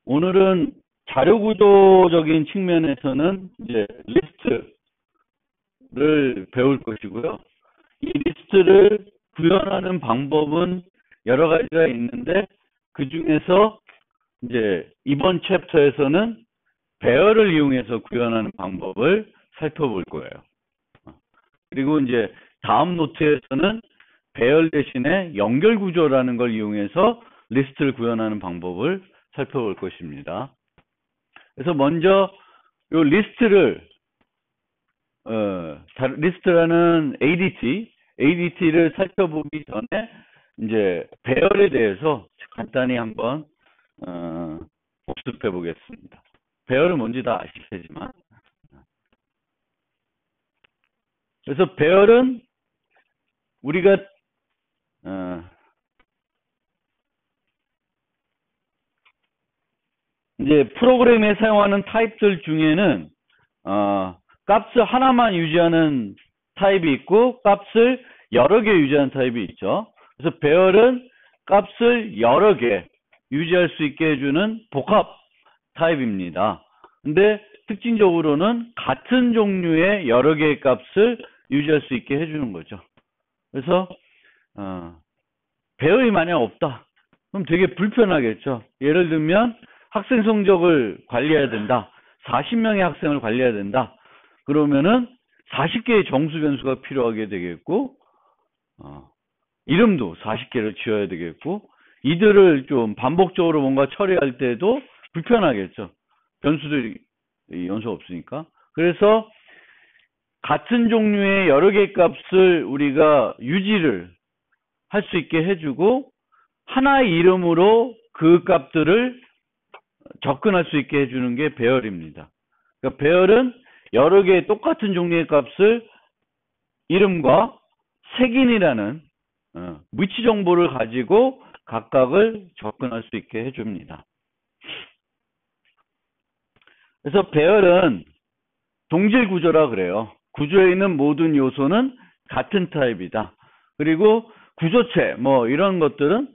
오늘은 자료 구조적인 측면에서는 이제 리스트를 배울 것이고요. 이 리스트를 구현하는 방법은 여러 가지가 있는데 그 중에서 이제 이번 챕터에서는 배열을 이용해서 구현하는 방법을 살펴볼 거예요. 그리고 이제 다음 노트에서는 배열 대신에 연결 구조라는 걸 이용해서 리스트를 구현하는 방법을 살펴볼 것입니다. 그래서 먼저 이 리스트라는 ADT를 살펴보기 전에 이제 배열에 대해서 간단히 한번 복습해 보겠습니다. 배열은 뭔지 다 아실 테지만, 그래서 배열은 우리가 이제 프로그램에 사용하는 타입들 중에는 값을 하나만 유지하는 타입이 있고 값을 여러 개 유지하는 타입이 있죠. 그래서 배열은 값을 여러 개 유지할 수 있게 해주는 복합 타입입니다. 근데 특징적으로는 같은 종류의 여러 개의 값을 유지할 수 있게 해주는 거죠. 그래서 배열이 만약 없다, 그럼 되게 불편하겠죠. 예를 들면 학생 성적을 관리해야 된다. 40명의 학생을 관리해야 된다. 그러면은 40개의 정수 변수가 필요하게 되겠고, 이름도 40개를 지어야 되겠고, 이들을 좀 반복적으로 뭔가 처리할 때도 불편하겠죠. 변수들이 연속 없으니까. 그래서 같은 종류의 여러 개의 값을 우리가 유지를 할 수 있게 해주고, 하나의 이름으로 그 값들을 접근할 수 있게 해주는 게 배열입니다. 그러니까 배열은 여러 개의 똑같은 종류의 값을 이름과 색인이라는 위치 정보를 가지고 각각을 접근할 수 있게 해줍니다. 그래서 배열은 동질 구조라 그래요. 구조에 있는 모든 요소는 같은 타입이다. 그리고 구조체 뭐 이런 것들은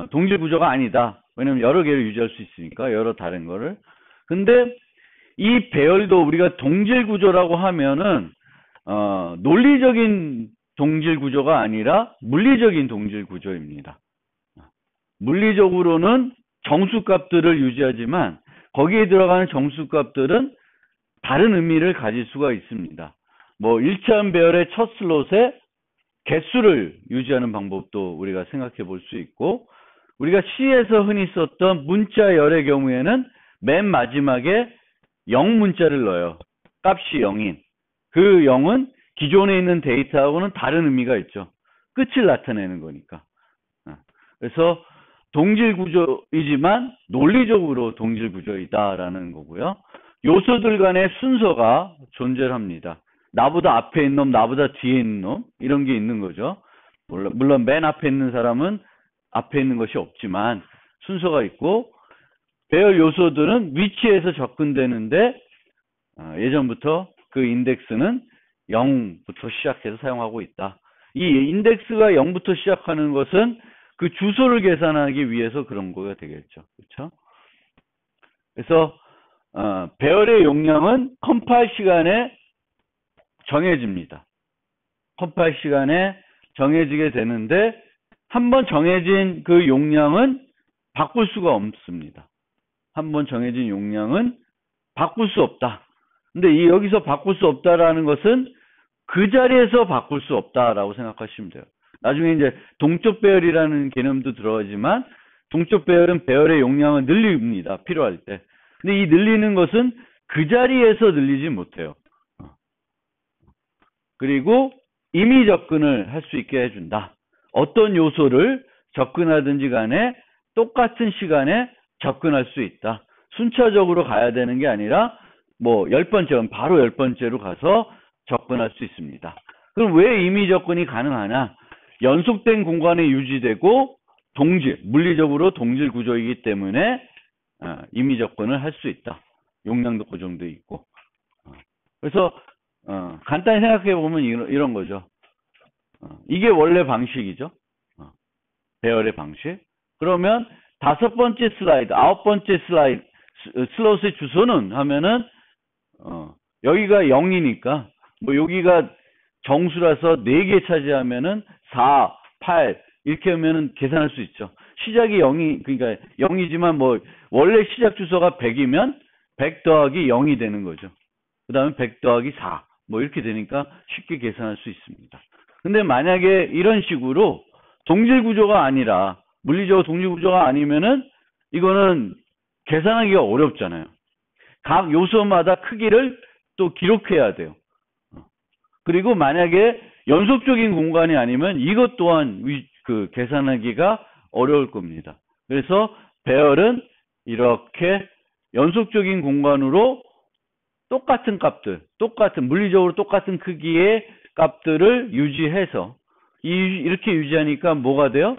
동질 구조가 아니다. 왜냐면 여러 개를 유지할 수 있으니까, 여러 다른 거를. 근데 이 배열도 우리가 동질 구조라고 하면은 논리적인 동질 구조가 아니라 물리적인 동질 구조입니다. 물리적으로는 정수값들을 유지하지만 거기에 들어가는 정수값들은 다른 의미를 가질 수가 있습니다. 뭐 일체한 배열의 첫 슬롯에 개수를 유지하는 방법도 우리가 생각해 볼 수 있고, 우리가 C에서 흔히 썼던 문자 열의 경우에는 맨 마지막에 0 문자를 넣어요. 값이 0인. 그 0은 기존에 있는 데이터하고는 다른 의미가 있죠. 끝을 나타내는 거니까. 그래서 동질 구조이지만 논리적으로 동질 구조이다라는 거고요. 요소들 간의 순서가 존재합니다. 나보다 앞에 있는 놈, 나보다 뒤에 있는 놈, 이런 게 있는 거죠. 물론 맨 앞에 있는 사람은 앞에 있는 것이 없지만 순서가 있고, 배열 요소들은 위치에서 접근되는데 예전부터 그 인덱스는 0부터 시작해서 사용하고 있다. 이 인덱스가 0부터 시작하는 것은 그 주소를 계산하기 위해서 그런 거가 되겠죠. 그렇죠? 그래서 배열의 용량은 컴파일 시간에 정해집니다. 컴파일 시간에 정해지게 되는데, 한번 정해진 그 용량은 바꿀 수가 없습니다. 한번 정해진 용량은 바꿀 수 없다. 근데 여기서 바꿀 수 없다라는 것은 그 자리에서 바꿀 수 없다라고 생각하시면 돼요. 나중에 이제 동적 배열이라는 개념도 들어가지만, 동적 배열은 배열의 용량을 늘립니다. 필요할 때. 근데 이 늘리는 것은 그 자리에서 늘리지 못해요. 그리고 임의 접근을 할 수 있게 해준다. 어떤 요소를 접근하든지 간에 똑같은 시간에 접근할 수 있다. 순차적으로 가야 되는 게 아니라 뭐 10번째면 바로 10번째로 가서 접근할 수 있습니다. 그럼 왜 임의 접근이 가능하냐? 연속된 공간에 유지되고 물리적으로 동질 구조이기 때문에 임의 접근을 할 수 있다. 용량도 고정되어 있고. 그래서 간단히 생각해 보면 이런 거죠. 이게 원래 방식이죠. 배열의 방식. 그러면 5번째 슬라이드, 9번째 슬라이드, 슬롯의 주소는 하면은 여기가 0이니까 뭐 여기가 정수라서 4개 차지하면은 4, 8 이렇게 하면은 계산할 수 있죠. 시작이 0이 그러니까 0이지만 뭐 원래 시작 주소가 100이면 100 더하기 0이 되는 거죠. 그다음에 100 더하기 4 뭐 이렇게 되니까 쉽게 계산할 수 있습니다. 근데 만약에 이런 식으로 동질 구조가 아니라 물리적으로 동질 구조가 아니면은 이거는 계산하기가 어렵잖아요. 각 요소마다 크기를 또 기록해야 돼요. 그리고 만약에 연속적인 공간이 아니면 이것 또한 계산하기가 어려울 겁니다. 그래서 배열은 이렇게 연속적인 공간으로 똑같은 값들, 물리적으로 똑같은 크기의 값들을 유지해서 이렇게 유지하니까 뭐가 돼요?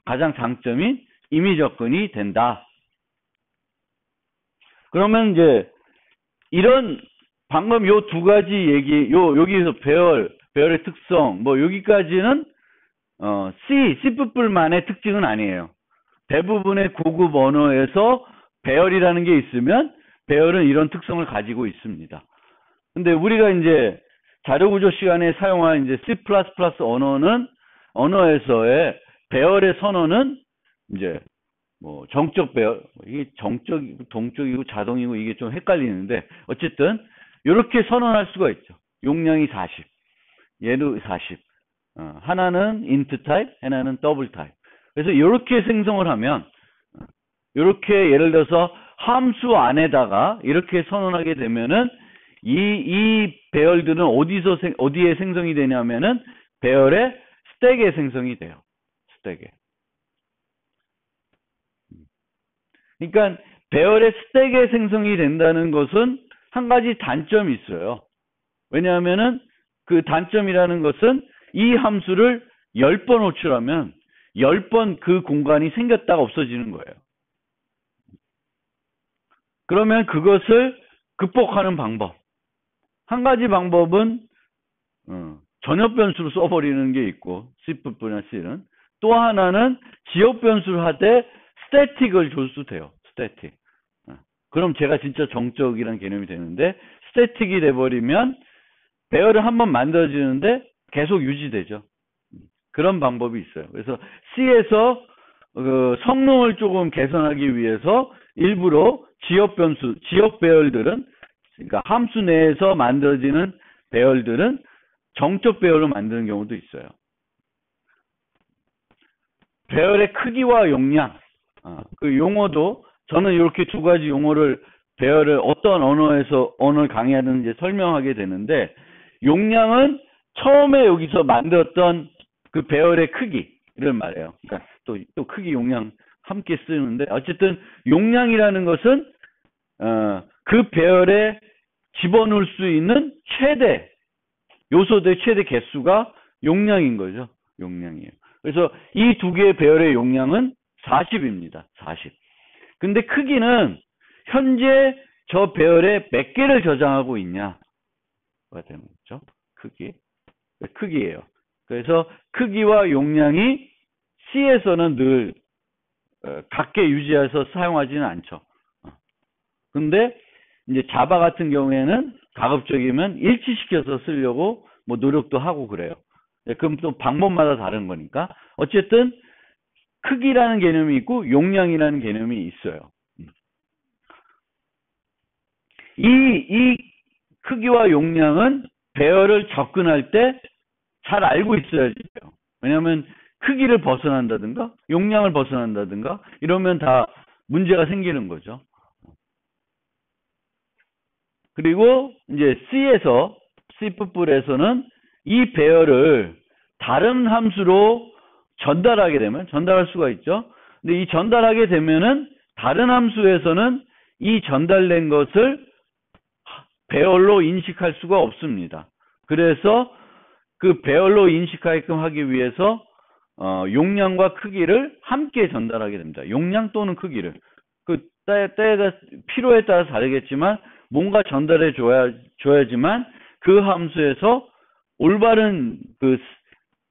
가장 장점인 임의 접근이 된다. 그러면 이제 이런 방금 요 두 가지 얘기, 여기서 배열의 특성, 뭐 여기까지는 C++만의 특징은 아니에요. 대부분의 고급 언어에서 배열이라는 게 있으면 배열은 이런 특성을 가지고 있습니다. 근데 우리가 이제 자료구조 시간에 사용한 이제 C++ 언어에서의 배열의 선언은 이제 뭐 정적 배열, 이게 정적이고 동적이고 자동이고 이게 좀 헷갈리는데 어쨌든 이렇게 선언할 수가 있죠. 용량이 40, 얘도 40. 하나는 int 타입, 하나는 더블 타입. 그래서 이렇게 생성을 하면 이렇게 예를 들어서 함수 안에다가 이렇게 선언하게 되면은 이 배열들은 어디에 생성이 되냐면은 배열의 스택에 생성이 돼요. 스택에. 그러니까 배열의 스택에 생성이 된다는 것은 한 가지 단점이 있어요. 왜냐하면은 그 단점이라는 것은 이 함수를 10번 호출하면 10번 그 공간이 생겼다가 없어지는 거예요. 그러면 그것을 극복하는 방법. 한 가지 방법은 전역 변수로 써버리는 게 있고 C++나 C는 또 하나는 지역 변수를 하되 스태틱을 줘도 돼요. 스태틱. 그럼 제가 진짜 정적이라는 개념이 되는데 스태틱이 돼버리면 배열을 한번 만들어지는데 계속 유지되죠. 그런 방법이 있어요. 그래서 C에서 성능을 조금 개선하기 위해서 일부러 지역 배열들은 그러니까 함수 내에서 만들어지는 배열들은 정적 배열로 만드는 경우도 있어요. 배열의 크기와 용량, 그 용어도 저는 이렇게 두 가지 용어를 배열을 어떤 언어를 강의하는지 설명하게 되는데 용량은 처음에 여기서 만들었던 그 배열의 크기를 말해요. 그러니까 또 크기 용량 함께 쓰는데 어쨌든 용량이라는 것은 그 배열에 집어넣을 수 있는 최대 요소들의 최대 개수가 용량인 거죠. 용량이에요. 그래서 이 두 개의 배열의 용량은 40입니다. 40. 근데 크기는 현재 저 배열에 몇 개를 저장하고 있냐가 되는 거죠. 크기예요. 그래서 크기와 용량이 C에서는 늘 같게 유지해서 사용하지는 않죠. 근데 이제 자바 같은 경우에는 가급적이면 일치시켜서 쓰려고 뭐 노력도 하고 그래요. 그럼 또 방법마다 다른 거니까 어쨌든 크기라는 개념이 있고 용량이라는 개념이 있어요. 이 크기와 용량은 배열을 접근할 때 잘 알고 있어야지 돼요. 왜냐하면 크기를 벗어난다든가 용량을 벗어난다든가 이러면 다 문제가 생기는 거죠. 그리고 이제 C++에서는 이 배열을 다른 함수로 전달할 수가 있죠. 근데 이 전달하게 되면은 다른 함수에서는 이 전달된 것을 배열로 인식할 수가 없습니다. 그래서 그 배열로 인식하게끔 하기 위해서 용량과 크기를 함께 전달하게 됩니다. 용량 또는 크기를. 필요에 따라 다르겠지만 뭔가 전달해 줘야지만 그 함수에서 올바른 그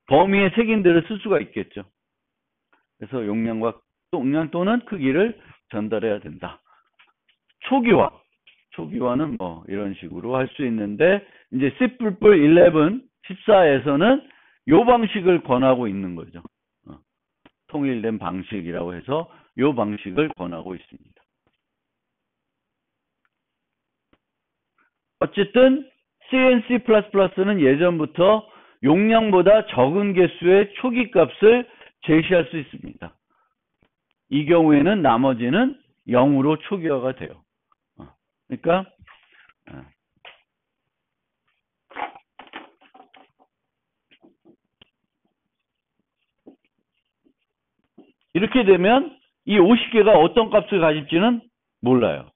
범위의 색인들을 쓸 수가 있겠죠. 그래서 용량 또는 크기를 전달해야 된다. 초기화는 뭐 이런 식으로 할 수 있는데 이제 C++11 14에서는 요 방식을 권하고 있는 거죠. 통일된 방식이라고 해서 요 방식을 권하고 있습니다. 어쨌든 Cn C++는 예전부터 용량보다 적은 개수의 초기 값을 제시할 수 있습니다. 이 경우에는 나머지는 0으로 초기화가 돼요. 그러니까 이렇게 되면 이 50개가 어떤 값을 가질지는 몰라요.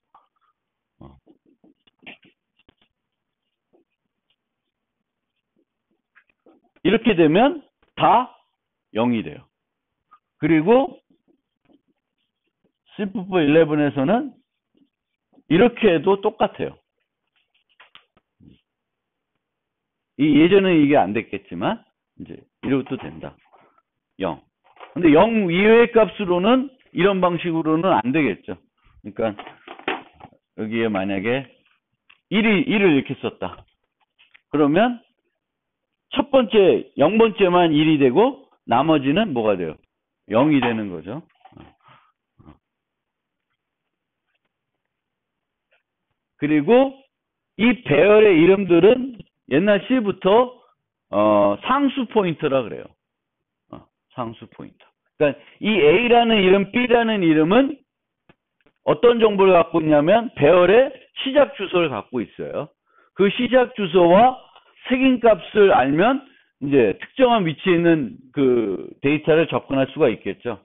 이렇게 되면 다 0이 돼요. 그리고 C++11에서는 이렇게 해도 똑같아요. 예전에 이게 안 됐겠지만 이제 이것도 된다. 0. 근데 0 이외의 값으로는 이런 방식으로는 안 되겠죠. 그러니까 여기에 만약에 1을 이렇게 썼다. 그러면 첫 번째 0번째만 1이 되고 나머지는 뭐가 돼요? 0이 되는 거죠. 그리고 이 배열의 이름들은 옛날 C부터 상수 포인터라 그래요. 상수 포인터. 그러니까 이 A라는 이름, B라는 이름은 어떤 정보를 갖고 있냐면 배열의 시작 주소를 갖고 있어요. 그 시작 주소와 색인값을 알면 이제 특정한 위치에 있는 그 데이터를 접근할 수가 있겠죠.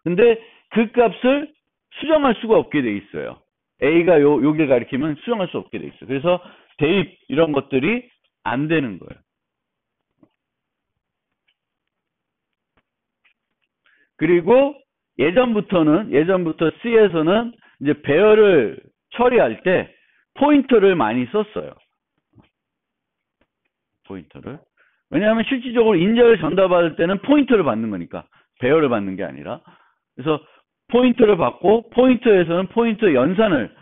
근데 그 값을 수정할 수가 없게 돼 있어요. A가 여기를 가리키면 수정할 수 없게 돼 있어요. 그래서 대입 이런 것들이 안 되는 거예요. 그리고 예전부터 C에서는 이제 배열을 처리할 때 포인터를 많이 썼어요. 포인터를. 왜냐하면 실질적으로 인자를 전달받을 때는 포인터를 받는 거니까 배열을 받는 게 아니라. 그래서 포인터를 받고 포인터에서는 포인터 연산을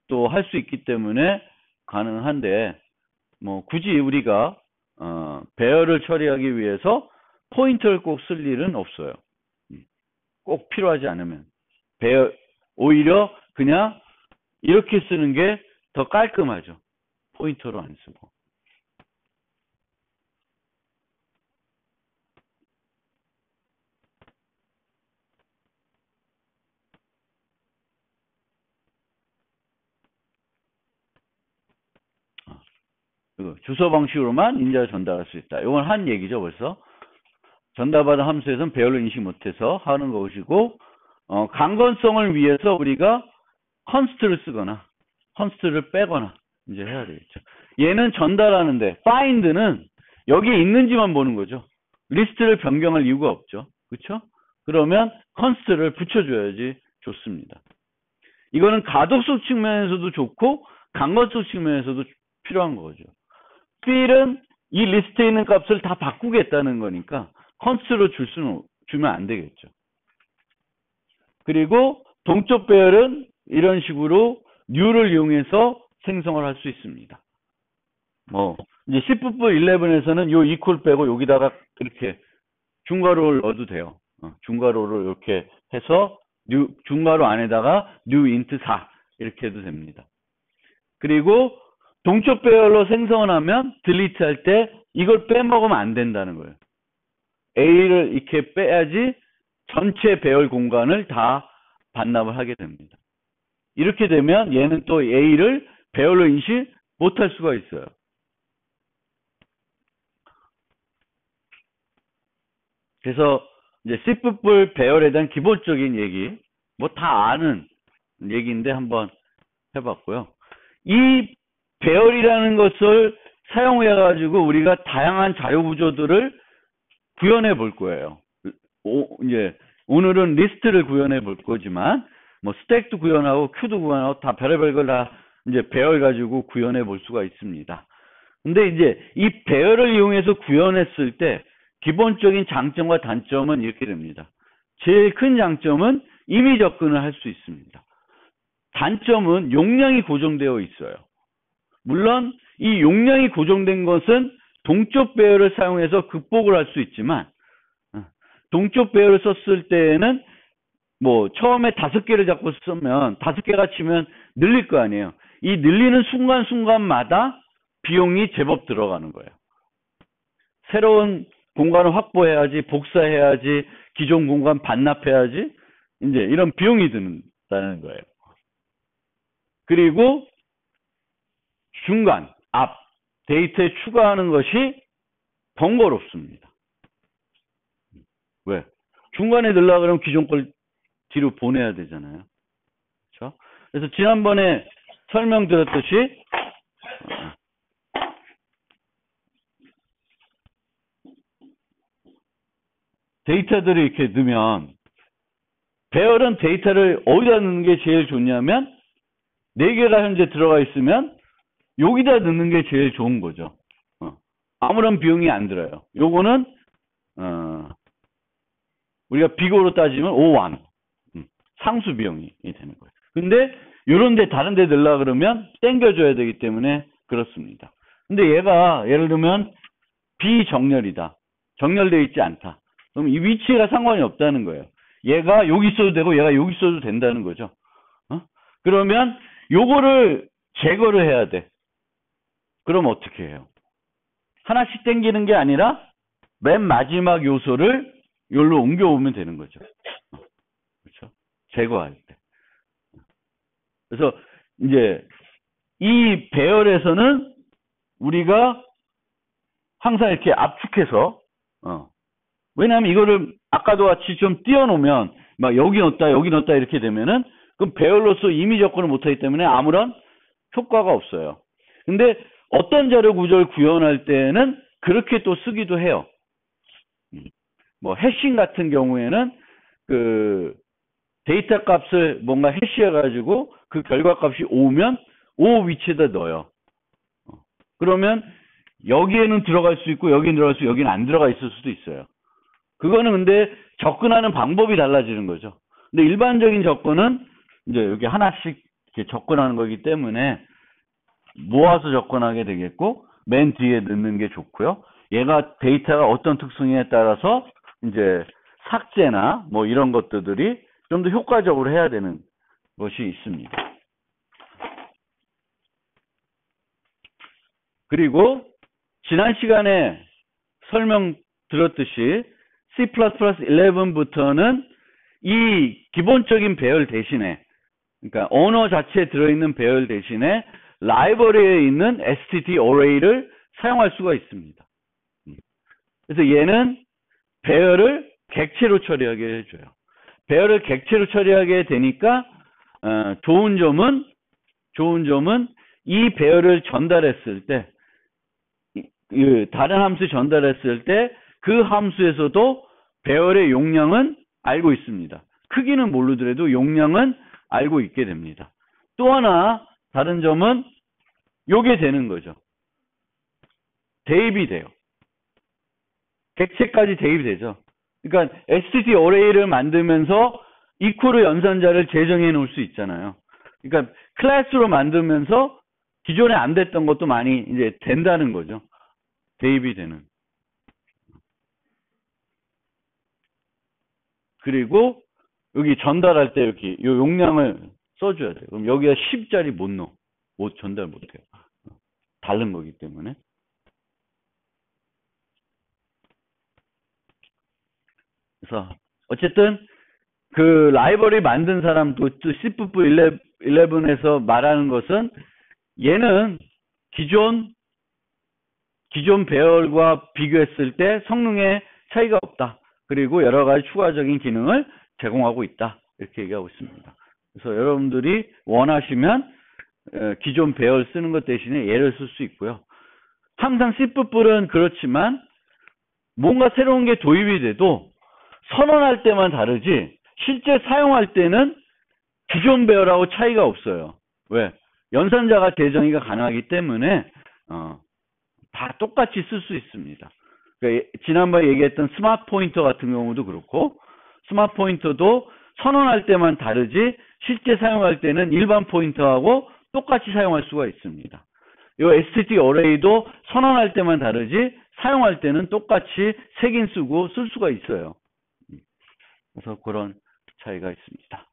또 할 수 있기 때문에 가능한데 뭐 굳이 우리가 배열을 처리하기 위해서 포인터를 꼭 쓸 일은 없어요. 꼭 필요하지 않으면 오히려 그냥 이렇게 쓰는 게 더 깔끔하죠. 포인터로 안 쓰고. 주소 방식으로만 인자를 전달할 수 있다. 이건 한 얘기죠, 벌써. 전달받은 함수에서는 배열로 인식 못해서 하는 것이고, 강건성을 위해서 우리가 컨스트를 쓰거나, 컨스트를 빼거나, 이제 해야 되겠죠. 얘는 전달하는데, find는 여기에 있는지만 보는 거죠. 리스트를 변경할 이유가 없죠. 그렇죠? 그러면 컨스트를 붙여줘야지 좋습니다. 이거는 가독성 측면에서도 좋고, 강건성 측면에서도 필요한 거죠. 필은 이 리스트에 있는 값을 다 바꾸겠다는 거니까 컨스트로 주면 안 되겠죠. 그리고 동적 배열은 이런 식으로 new를 이용해서 생성을 할 수 있습니다. 이제 C++11에서는 요 equal 빼고 여기다가 이렇게 중괄호를 넣어도 돼요. 중괄호를 이렇게 해서 중괄호 안에다가 new int 4 이렇게 해도 됩니다. 그리고 동적 배열로 생성을 하면 delete 할 때 이걸 빼먹으면 안 된다는 거예요. A를 이렇게 빼야지 전체 배열 공간을 다 반납을 하게 됩니다. 이렇게 되면 얘는 또 A를 배열로 인식 못할 수가 있어요. 그래서 이제 C++ 배열에 대한 기본적인 얘기, 뭐 다 아는 얘기인데 한번 해봤고요. 이 배열이라는 것을 사용해가지고 우리가 다양한 자료 구조들을 구현해 볼 거예요. 이제 오늘은 리스트를 구현해 볼 거지만, 뭐 스택도 구현하고 큐도 구현하고 다 별의별 걸 다 이제 배열 가지고 구현해 볼 수가 있습니다. 근데 이제 이 배열을 이용해서 구현했을 때 기본적인 장점과 단점은 이렇게 됩니다. 제일 큰 장점은 임의 접근을 할 수 있습니다. 단점은 용량이 고정되어 있어요. 물론 이 용량이 고정된 것은 동쪽 배열을 사용해서 극복을 할 수 있지만 동쪽 배열을 썼을 때에는 뭐 처음에 5개를 잡고 쓰면 5개가 치면 늘릴 거 아니에요. 이 늘리는 순간순간마다 비용이 제법 들어가는 거예요. 새로운 공간을 확보해야지, 복사해야지, 기존 공간 반납해야지, 이제 이런 비용이 든다는 거예요. 그리고 중간, 앞 데이터에 추가하는 것이 번거롭습니다. 왜? 중간에 넣으려고 그러면 기존 걸 뒤로 보내야 되잖아요. 그렇죠? 그래서 지난번에 설명드렸듯이 데이터들을 이렇게 넣으면 배열은 데이터를 어디다 넣는 게 제일 좋냐면 4개가 현재 들어가 있으면 여기다 넣는 게 제일 좋은 거죠. 아무런 비용이 안 들어요. 요거는 우리가 비교로 따지면 O1 상수 비용이 되는 거예요. 근데 요런 데 다른 데 넣으려고 그러면 땡겨줘야 되기 때문에 그렇습니다. 근데 얘가 예를 들면 비정렬이다. 정렬되어 있지 않다. 그럼 이 위치가 상관이 없다는 거예요. 얘가 여기 있어도 되고 얘가 여기 있어도 된다는 거죠. 그러면 요거를 제거를 해야 돼. 그럼 어떻게 해요? 하나씩 땡기는 게 아니라 맨 마지막 요소를 여기로 옮겨오면 되는 거죠. 그렇죠? 제거할 때. 그래서 이제 이 배열에서는 우리가 항상 이렇게 압축해서 왜냐하면 이거를 아까도 같이 좀 띄워놓으면 막 여기 넣었다 여기 넣었다 이렇게 되면은 그럼 배열로서 이미 접근을 못하기 때문에 아무런 효과가 없어요. 근데 어떤 자료 구조를 구현할 때는 그렇게 또 쓰기도 해요. 뭐 해싱 같은 경우에는 그 데이터 값을 뭔가 해시해 가지고 그 결과 값이 오면 O 위치에다 넣어요. 그러면 여기에는 들어갈 수 있고 여기는 들어갈 수 있고 여기는 안 들어가 있을 수도 있어요. 그거는 근데 접근하는 방법이 달라지는 거죠. 근데 일반적인 접근은 이제 여기 하나씩 이렇게 접근하는 거기 때문에 모아서 접근하게 되겠고 맨 뒤에 넣는 게 좋고요. 얘가 데이터가 어떤 특성에 따라서 이제 삭제나 뭐 이런 것들이 좀 더 효과적으로 해야 되는 것이 있습니다. 그리고 지난 시간에 설명드렸듯이 C++11부터는 이 기본적인 배열 대신에 그러니까 언어 자체에 들어있는 배열 대신에 라이브러리에 있는 STT array를 사용할 수가 있습니다. 그래서 얘는 배열을 객체로 처리하게 해줘요. 배열을 객체로 처리하게 되니까 좋은 점은 이 배열을 전달했을 때 다른 함수 전달했을 때 그 함수에서도 배열의 용량은 알고 있습니다. 크기는 모르더라도 용량은 알고 있게 됩니다. 또 하나 다른 점은 요게 되는 거죠. 대입이 돼요. 객체까지 대입이 되죠. 그러니까 STT array를 만들면서 equal 연산자를 재정해 놓을 수 있잖아요. 그러니까 클래스로 만들면서 기존에 안 됐던 것도 많이 이제 된다는 거죠. 대입이 되는. 그리고 여기 전달할 때 이렇게 요 용량을 써줘야 돼요. 그럼 여기가 10짜리 못 넣어. 전달 못 해요. 다른 거기 때문에. 그래서 어쨌든 그 라이브러리 만든 사람도 C++11에서 말하는 것은 얘는 기존 배열과 비교했을 때 성능에 차이가 없다. 그리고 여러 가지 추가적인 기능을 제공하고 있다. 이렇게 얘기하고 있습니다. 그래서 여러분들이 원하시면 기존 배열 쓰는 것 대신에 얘를 쓸 수 있고요. 항상 C++은 그렇지만 뭔가 새로운 게 도입이 돼도 선언할 때만 다르지 실제 사용할 때는 기존 배열하고 차이가 없어요. 왜? 연산자가 재정의가 가능하기 때문에 다 똑같이 쓸 수 있습니다. 그러니까 지난번에 얘기했던 스마트 포인터 같은 경우도 그렇고 스마트 포인터도 선언할 때만 다르지 실제 사용할 때는 일반 포인터하고 똑같이 사용할 수가 있습니다. 이 STT 어레이도 선언할 때만 다르지 사용할 때는 똑같이 세긴 쓰고 쓸 수가 있어요. 그래서 그런 차이가 있습니다.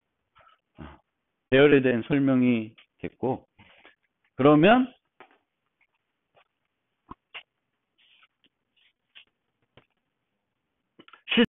배열에 대한 설명이 됐고, 그러면